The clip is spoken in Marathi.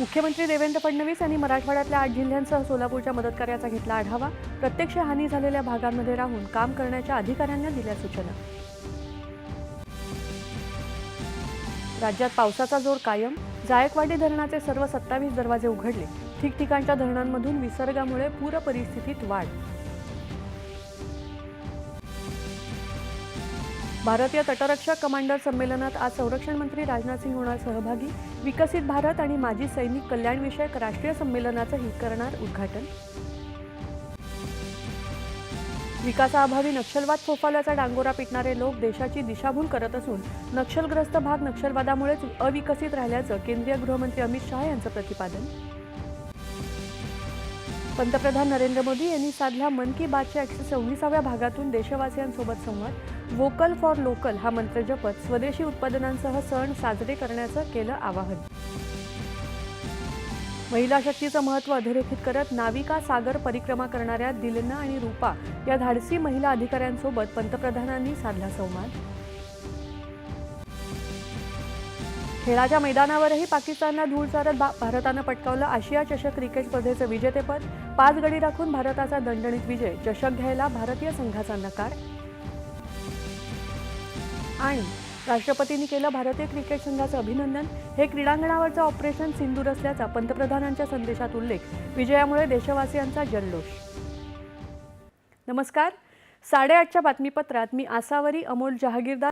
मुख्यमंत्री देवेंद्र फडणवीस यांनी मराठवाड्यातल्या 8 जिल्ह्यांसह सोलापूरच्या मदतकार्याचा घेतला आढावा। प्रत्यक्ष हानी झालेल्या भागांमध्ये राहून काम करण्याच्या अधिकाऱ्यांना दिल्या सूचना। राज्यात पावसाचा जोर कायम। जायकवाडी धरणाचे सर्व 27 दरवाजे उघडले। ठिकठिकाणच्या धरणांमधून विसर्गामुळे पूर परिस्थितीत वाढ। भारतीय तटरक्षक कमांडर संमेलनात आज संरक्षण मंत्री राजनाथ सिंह होणार सहभागी। विकसित भारत आणि माजी सैनिक कल्याण विषयक राष्ट्रीय संमेलनाचंही करणार उद्घाटन। विकासाअभावी नक्षलवाद फोफावल्याचा डांगोरा पिटणारे लोक देशाची दिशाभूल करत असून नक्षलग्रस्त भाग नक्षलवादामुळेच अविकसित राहिल्याचं केंद्रीय गृहमंत्री अमित शहा यांचं प्रतिपादन। पंतप्रधान नरेंद्र मोदी यांनी साधला मन की बातच्या 126व्या भागातून देशवासियांसोबत संवाद। वोकल फॉर लोकल हा मंत्र जपत स्वदेशी उत्पादनांसह सण साजरे करण्याचं केलं आवाहन। महिला शक्तीचं महत्त्व अधोरेखित करत नाविका सागर परिक्रमा करणाऱ्या दिलना आणि रूपा या धाडसी महिला अधिकाऱ्यांसोबत पंतप्रधानांनी साधला संवाद। खेळाच्या मैदानावरही पाकिस्तानला धूळ चारत भारतानं पटकावलं आशिया चषक क्रिकेट स्पर्धेचं विजेतेपद। 5 गडी राखून भारताचा दणदणीत विजय। चषक घ्यायला भारतीय संघाचा नकार। आणि राष्ट्रपतींनी केलं भारतीय क्रिकेट संघाचं अभिनंदन। हे क्रीडांगणावरचं ऑपरेशन सिंदूर असल्याचा पंतप्रधानांच्या संदेशात उल्लेख। विजयामुळे देशवासियांचा जल्लोष। नमस्कार, 8:30च्या बातमीपत्रात मी आसावरी अमोल जहागीरदार